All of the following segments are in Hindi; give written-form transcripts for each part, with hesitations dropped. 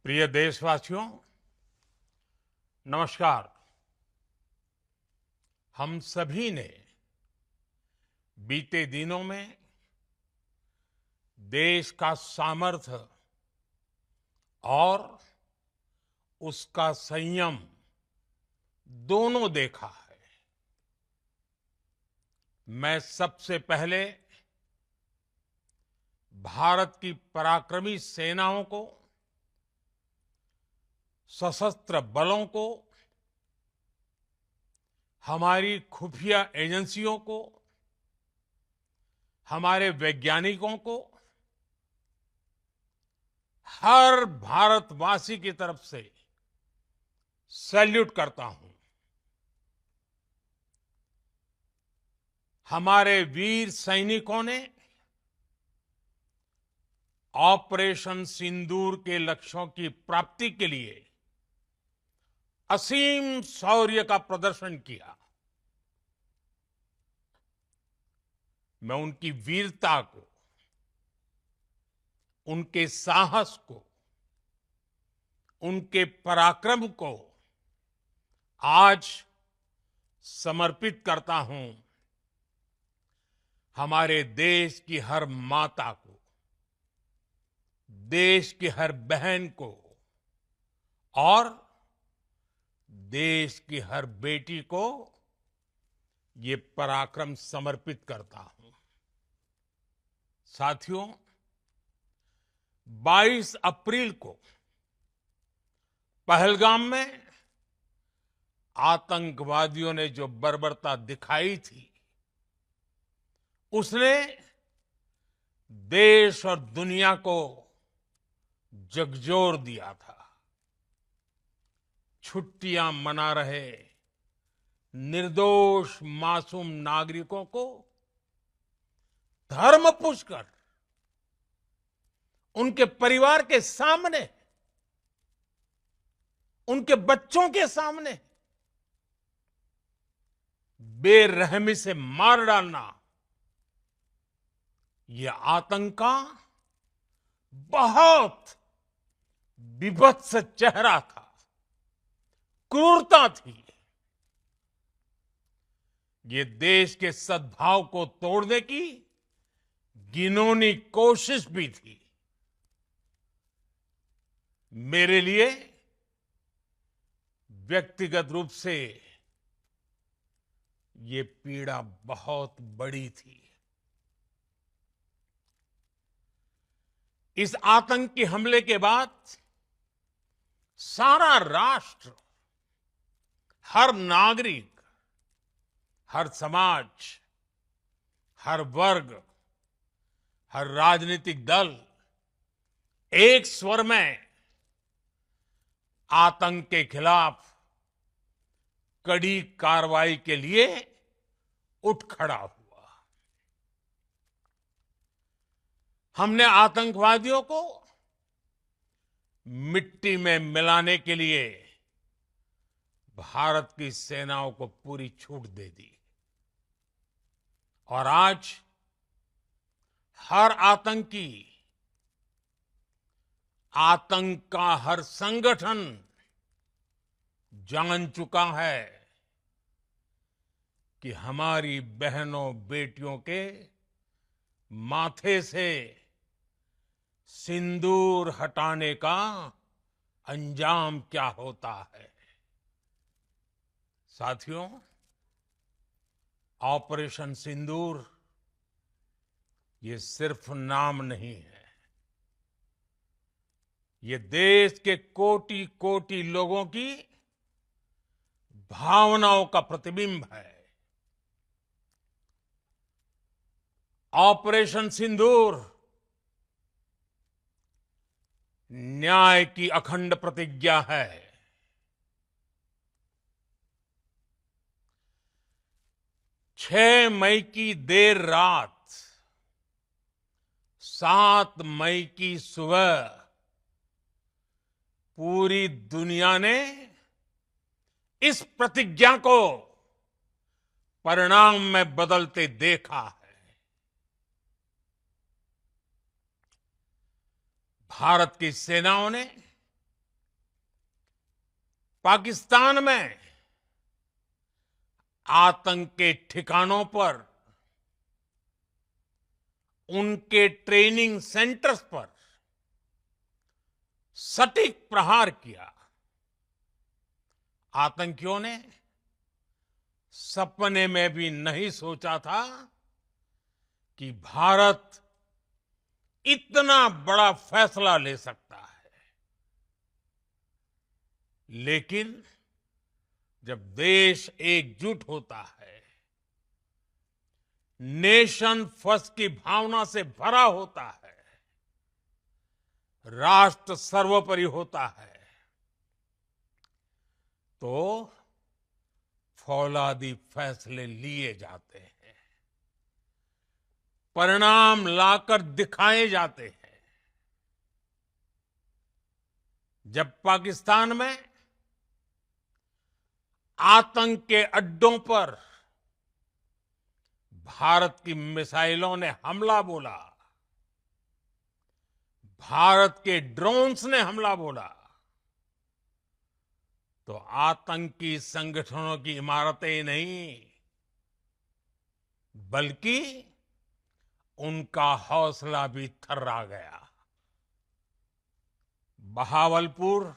प्रिय देशवासियों, नमस्कार। हम सभी ने बीते दिनों में देश का सामर्थ्य और उसका संयम दोनों देखा है। मैं सबसे पहले भारत की पराक्रमी सेनाओं को, सशस्त्र बलों को, हमारी खुफिया एजेंसियों को, हमारे वैज्ञानिकों को, हर भारतवासी की तरफ से सैल्यूट करता हूं। हमारे वीर सैनिकों ने ऑपरेशन सिंदूर के लक्ष्यों की प्राप्ति के लिए असीम शौर्य का प्रदर्शन किया। मैं उनकी वीरता को, उनके साहस को, उनके पराक्रम को आज समर्पित करता हूं हमारे देश की हर माता को, देश की हर बहन को और देश की हर बेटी को ये पराक्रम समर्पित करता हूं। साथियों, 22 अप्रैल को पहलगाम में आतंकवादियों ने जो बर्बरता दिखाई थी, उसने देश और दुनिया को झकझोर दिया था। छुट्टियां मना रहे निर्दोष मासूम नागरिकों को धर्म पूछकर उनके परिवार के सामने, उनके बच्चों के सामने बेरहमी से मार डालना, यह आतंक का बहुत विभत्स चेहरा था, क्रूरता थी। ये देश के सद्भाव को तोड़ने की घिनौनी कोशिश भी थी। मेरे लिए व्यक्तिगत रूप से ये पीड़ा बहुत बड़ी थी। इस आतंकी हमले के बाद सारा राष्ट्र, हर नागरिक, हर समाज, हर वर्ग, हर राजनीतिक दल एक स्वर में आतंक के खिलाफ कड़ी कार्रवाई के लिए उठ खड़ा हुआ। हमने आतंकवादियों को मिट्टी में मिलाने के लिए भारत की सेनाओं को पूरी छूट दे दी और आज हर आतंकी, आतंक का हर संगठन जान चुका है कि हमारी बहनों बेटियों के माथे से सिंदूर हटाने का अंजाम क्या होता है। साथियों, ऑपरेशन सिंदूर ये सिर्फ नाम नहीं है, ये देश के कोटि कोटि लोगों की भावनाओं का प्रतिबिंब है। ऑपरेशन सिंदूर न्याय की अखंड प्रतिज्ञा है। 6 मई की देर रात, 7 मई की सुबह पूरी दुनिया ने इस प्रतिज्ञा को परिणाम में बदलते देखा है। भारत की सेनाओं ने पाकिस्तान में आतंक के ठिकानों पर, उनके ट्रेनिंग सेंटर्स पर सटीक प्रहार किया। आतंकियों ने सपने में भी नहीं सोचा था कि भारत इतना बड़ा फैसला ले सकता है। लेकिन जब देश एकजुट होता है, नेशन फर्स्ट की भावना से भरा होता है, राष्ट्र सर्वोपरि होता है, तो फौलादी फैसले लिए जाते हैं, परिणाम लाकर दिखाए जाते हैं। जब पाकिस्तान में आतंक के अड्डों पर भारत की मिसाइलों ने हमला बोला, भारत के ड्रोन्स ने हमला बोला, तो आतंकी संगठनों की इमारतें नहीं, बल्कि उनका हौसला भी थर्रा गया। बहावलपुर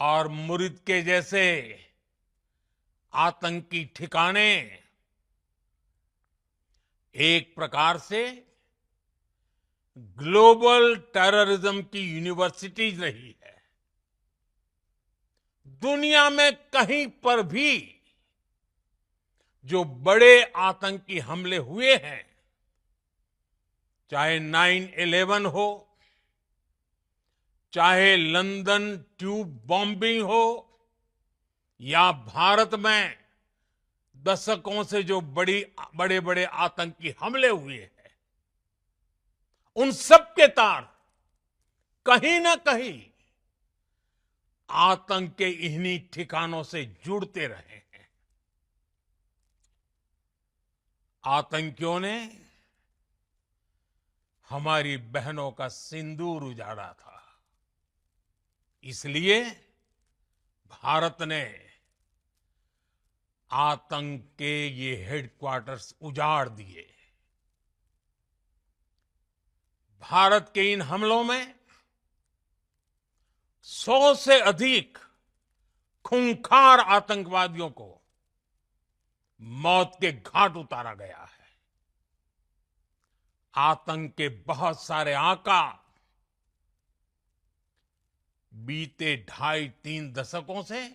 और मुरिद के जैसे आतंकी ठिकाने एक प्रकार से ग्लोबल टेररिज्म की यूनिवर्सिटीज रही है। दुनिया में कहीं पर भी जो बड़े आतंकी हमले हुए हैं, चाहे 9/11 हो, चाहे लंदन ट्यूब बॉम्बिंग हो, या भारत में दशकों से जो बड़े बड़े आतंकी हमले हुए हैं, उन सब के तार कहीं ना कहीं आतंक के इन्हीं ठिकानों से जुड़ते रहे हैं। आतंकियों ने हमारी बहनों का सिंदूर उजाड़ा था, इसलिए भारत ने आतंक के ये हेडक्वार्टर्स उजाड़ दिए। भारत के इन हमलों में 100 से अधिक खूंखार आतंकवादियों को मौत के घाट उतारा गया है। आतंक के बहुत सारे आका बीते 2.5-3 दशकों से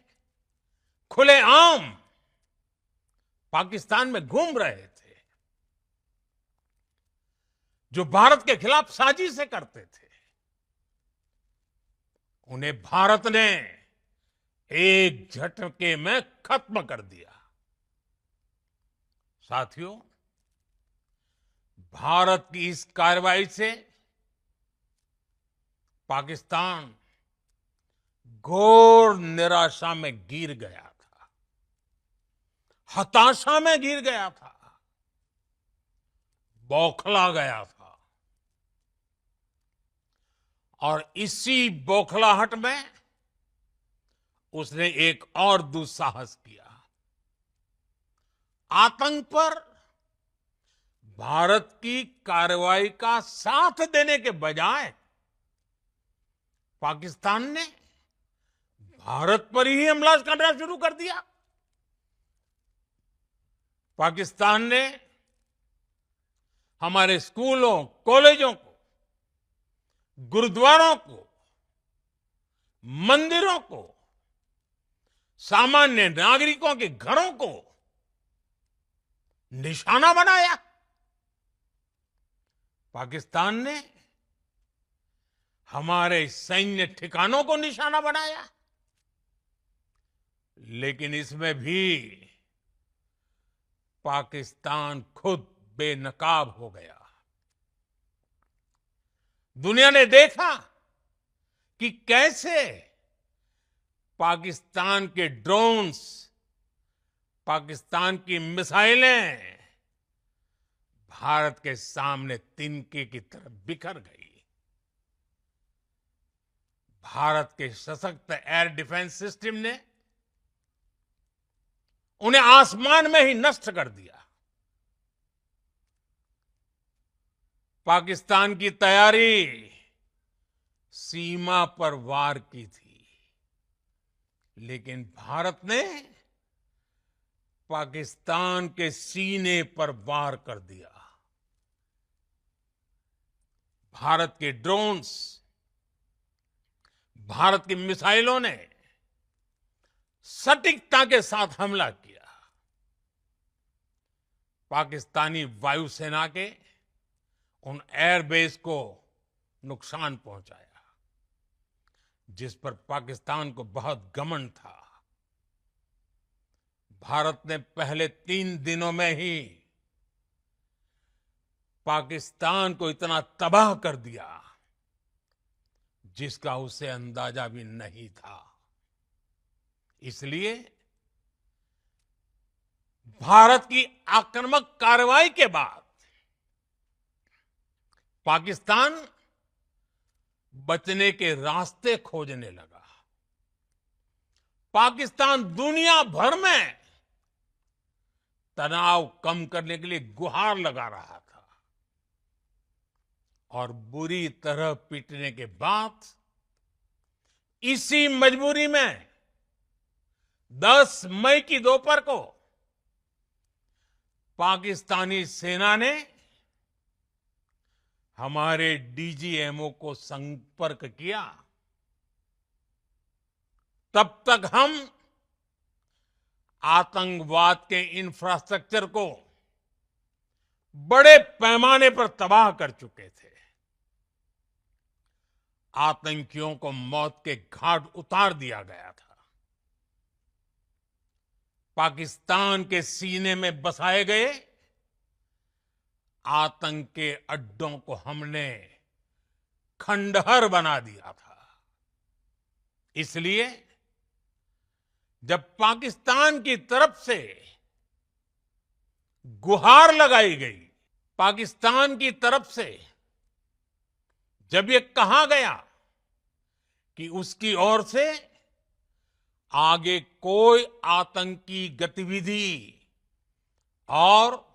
खुलेआम पाकिस्तान में घूम रहे थे, जो भारत के खिलाफ साजिशें करते थे। उन्हें भारत ने एक झटके में खत्म कर दिया। साथियों, भारत की इस कार्रवाई से पाकिस्तान घोर निराशा में गिर गया था, हताशा में गिर गया था, बौखला गया था। और इसी बौखलाहट में उसने एक और दुस्साहस किया। आतंक पर भारत की कार्रवाई का साथ देने के बजाय पाकिस्तान ने भारत पर ही हमला करना शुरू कर दिया। पाकिस्तान ने हमारे स्कूलों, कॉलेजों को, गुरुद्वारों को, मंदिरों को, सामान्य नागरिकों के घरों को निशाना बनाया। पाकिस्तान ने हमारे सैन्य ठिकानों को निशाना बनाया। लेकिन इसमें भी पाकिस्तान खुद बेनकाब हो गया। दुनिया ने देखा कि कैसे पाकिस्तान के ड्रोन्स, पाकिस्तान की मिसाइलें भारत के सामने तिनके की तरह बिखर गई। भारत के सशक्त एयर डिफेंस सिस्टम ने उन्हें आसमान में ही नष्ट कर दिया। पाकिस्तान की तैयारी सीमा पर वार की थी, लेकिन भारत ने पाकिस्तान के सीने पर वार कर दिया। भारत के ड्रोन्स, भारत की मिसाइलों ने सटीकता के साथ हमला किया। पाकिस्तानी वायुसेना के उन एयरबेस को नुकसान पहुंचाया, जिस पर पाकिस्तान को बहुत घमंड था। भारत ने पहले 3 दिनों में ही पाकिस्तान को इतना तबाह कर दिया जिसका उसे अंदाजा भी नहीं था। इसलिए भारत की आक्रामक कार्रवाई के बाद पाकिस्तान बचने के रास्ते खोजने लगा। पाकिस्तान दुनिया भर में तनाव कम करने के लिए गुहार लगा रहा था और बुरी तरह पीटने के बाद इसी मजबूरी में 10 मई की दोपहर को पाकिस्तानी सेना ने हमारे डीजीएमओ को संपर्क किया। तब तक हम आतंकवाद के इंफ्रास्ट्रक्चर को बड़े पैमाने पर तबाह कर चुके थे। आतंकियों को मौत के घाट उतार दिया गया था। पाकिस्तान के सीने में बसाए गए आतंक के अड्डों को हमने खंडहर बना दिया था। इसलिए जब पाकिस्तान की तरफ से गुहार लगाई गई, पाकिस्तान की तरफ से जब ये कहा गया कि उसकी ओर से आगे कोई आतंकी गतिविधि और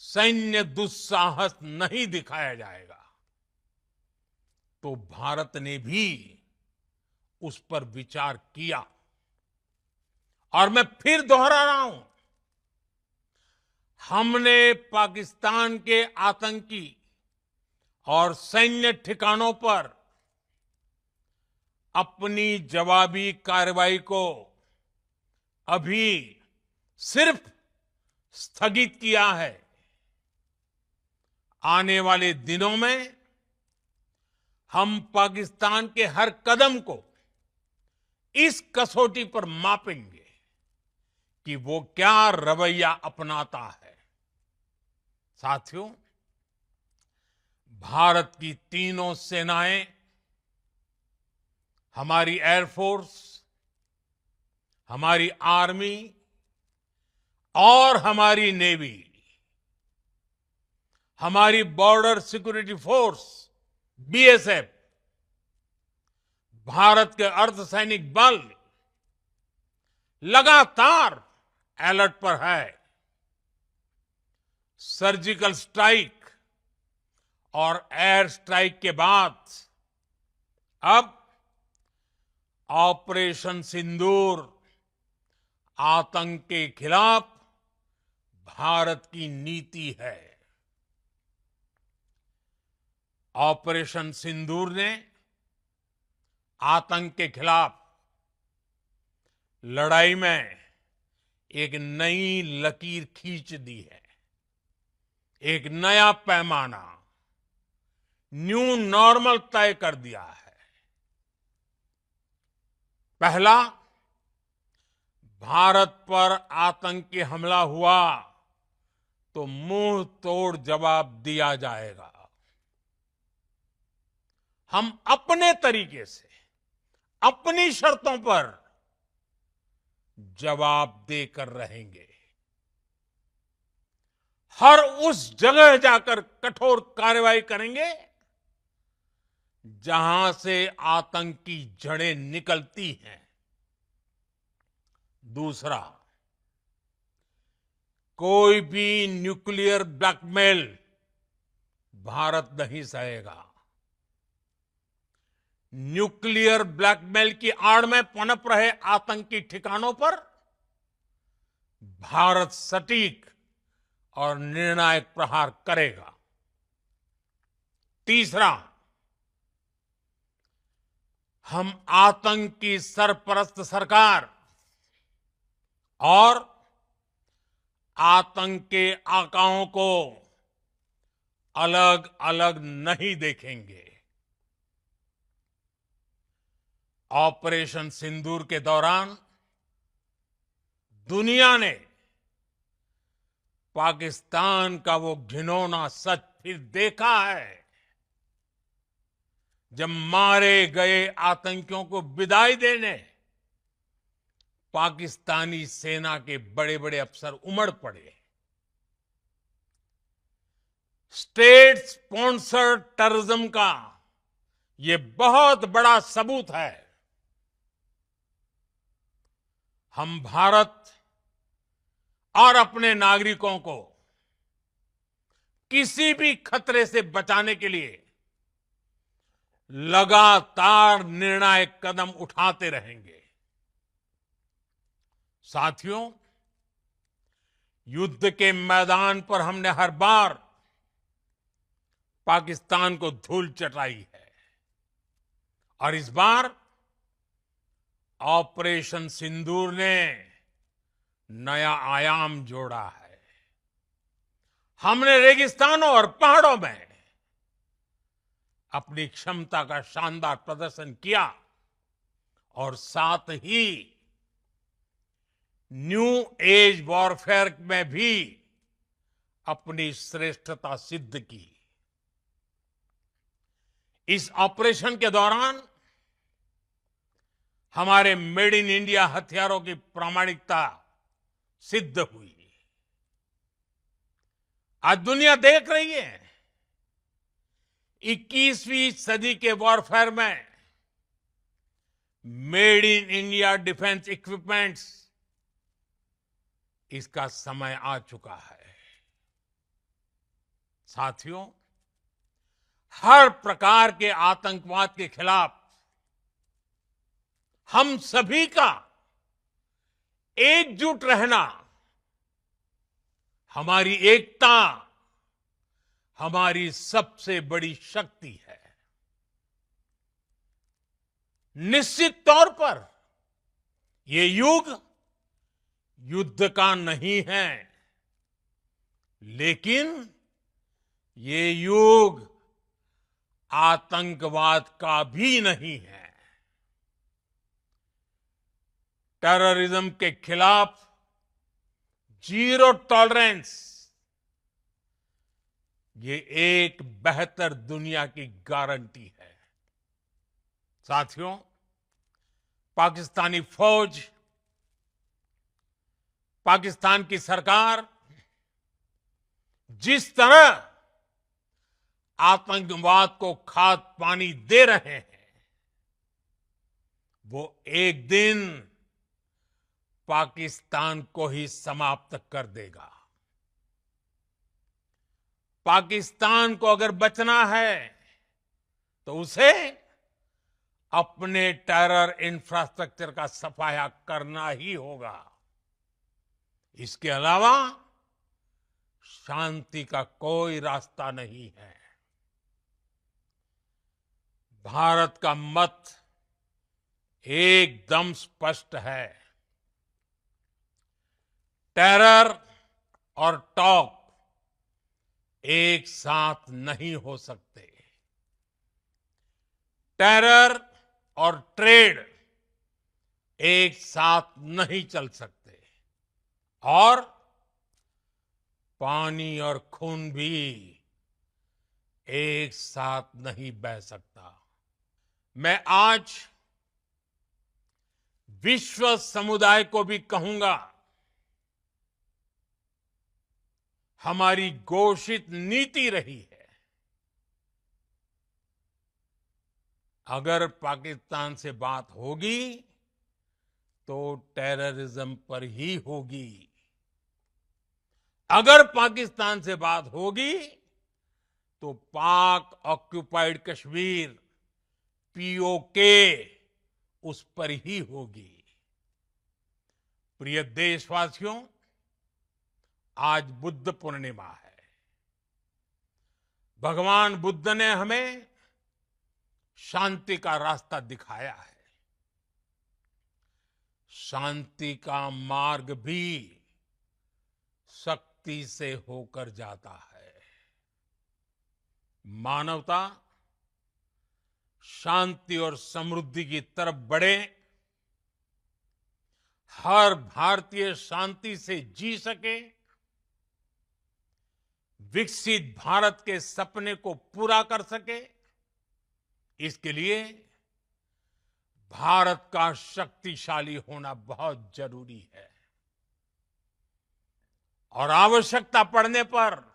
सैन्य दुस्साहस नहीं दिखाया जाएगा, तो भारत ने भी उस पर विचार किया। और मैं फिर दोहरा रहा हूं, हमने पाकिस्तान के आतंकी और सैन्य ठिकानों पर अपनी जवाबी कार्रवाई को अभी सिर्फ स्थगित किया है। आने वाले दिनों में हम पाकिस्तान के हर कदम को इस कसौटी पर मापेंगे कि वो क्या रवैया अपनाता है। साथियों, भारत की तीनों सेनाएं, हमारी एयरफोर्स, हमारी आर्मी और हमारी नेवी, हमारी border security force BSF, Bharat के अर्धसैनिक बल लगातार अलर्ट पर है। सर्जिकल स्ट्राइक और एयर स्ट्राइक के बाद अब ऑपरेशन सिंदूर आतंक के खिलाफ भारत की नीति है। ऑपरेशन सिंदूर ने आतंक के खिलाफ लड़ाई में एक नई लकीर खींच दी है, एक नया पैमाना, न्यू नॉर्मल तय कर दिया है। पहला, भारत पर आतंकी हमला हुआ तो मुंह तोड़ जवाब दिया जाएगा। हम अपने तरीके से, अपनी शर्तों पर जवाब देकर रहेंगे। हर उस जगह जाकर कठोर कार्रवाई करेंगे जहां से आतंक की जड़ें निकलती हैं। दूसरा, कोई भी न्यूक्लियर ब्लैकमेल भारत नहीं सहेगा। न्यूक्लियर ब्लैकमेल की आड़ में पनप रहे आतंकी ठिकानों पर भारत सटीक और निर्णायक प्रहार करेगा। तीसरा, हम आतंक की सरपरस्त सरकार और आतंक के आकाओं को अलग अलग नहीं देखेंगे। ऑपरेशन सिंदूर के दौरान दुनिया ने पाकिस्तान का वो घिनौना सच फिर देखा है, जब मारे गए आतंकियों को विदाई देने पाकिस्तानी सेना के बड़े बड़े अफसर उमड़ पड़े। स्टेट स्पॉन्सर्ड टेररिज्म का ये बहुत बड़ा सबूत है। हम भारत और अपने नागरिकों को किसी भी खतरे से बचाने के लिए लगातार निर्णायक कदम उठाते रहेंगे। साथियों, युद्ध के मैदान पर हमने हर बार पाकिस्तान को धूल चटाई है और इस बार ऑपरेशन सिंदूर ने नया आयाम जोड़ा है। हमने रेगिस्तानों और पहाड़ों में अपनी क्षमता का शानदार प्रदर्शन किया और साथ ही न्यू एज वॉरफेयर में भी अपनी श्रेष्ठता सिद्ध की। इस ऑपरेशन के दौरान हमारे मेड इन इंडिया हथियारों की प्रामाणिकता सिद्ध हुई। आज दुनिया देख रही है 21वीं सदी के वॉरफेयर में made in India defence equipments, इसका समय आ चुका है। साथियों, हर प्रकार के आतंकवाद के खिलाफ हम सभी का एकजुट रहना, हमारी एकता हमारी सबसे बड़ी शक्ति है। निश्चित तौर पर ये युग युद्ध का नहीं है, लेकिन ये युग आतंकवाद का भी नहीं है। टेररिज्म के खिलाफ जीरो टॉलरेंस, ये एक बेहतर दुनिया की गारंटी है। साथियों, पाकिस्तानी फौज, पाकिस्तान की सरकार जिस तरह आतंकवाद को खाद पानी दे रहे हैं, वो एक दिन पाकिस्तान को ही समाप्त कर देगा। पाकिस्तान को अगर बचना है तो उसे अपने टेरर इंफ्रास्ट्रक्चर का सफाया करना ही होगा। इसके अलावा शांति का कोई रास्ता नहीं है। भारत का मत एकदम स्पष्ट है। टेरर और टॉक एक साथ नहीं हो सकते। टेरर और ट्रेड एक साथ नहीं चल सकते और पानी और खून भी एक साथ नहीं बह सकता। मैं आज विश्व समुदाय को भी कहूंगा, हमारी घोषित नीति रही है अगर पाकिस्तान से बात होगी तो टेररिज्म पर ही होगी। अगर पाकिस्तान से बात होगी तो पाक ऑक्युपाइड कश्मीर पीओके उस पर ही होगी। प्रिय देशवासियों, आज बुद्ध पूर्णिमा है। भगवान बुद्ध ने हमें शांति का रास्ता दिखाया है। शांति का मार्ग भी शक्ति से होकर जाता है। मानवता शांति और समृद्धि की तरफ बढ़े, हर भारतीय शांति से जी सके, विकसित भारत के सपने को पूरा कर सके, इसके लिए भारत का शक्तिशाली होना बहुत जरूरी है। और आवश्यकता पड़ने पर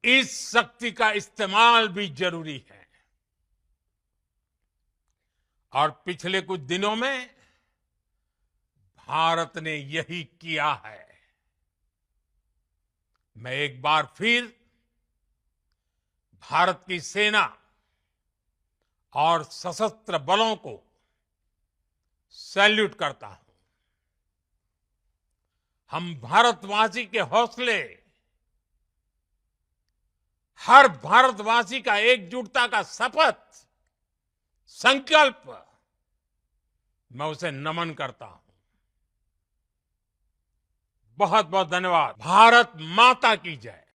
इस शक्ति का इस्तेमाल भी जरूरी है। और पिछले कुछ दिनों में भारत ने यही किया है। मैं एक बार फिर भारत की सेना और सशस्त्र बलों को सैल्यूट करता हूं। हम भारतवासी के हौसले, हर भारतवासी का एकजुटता का शपथ, संकल्प, मैं उसे नमन करता हूं। बहुत बहुत धन्यवाद। भारत माता की जय।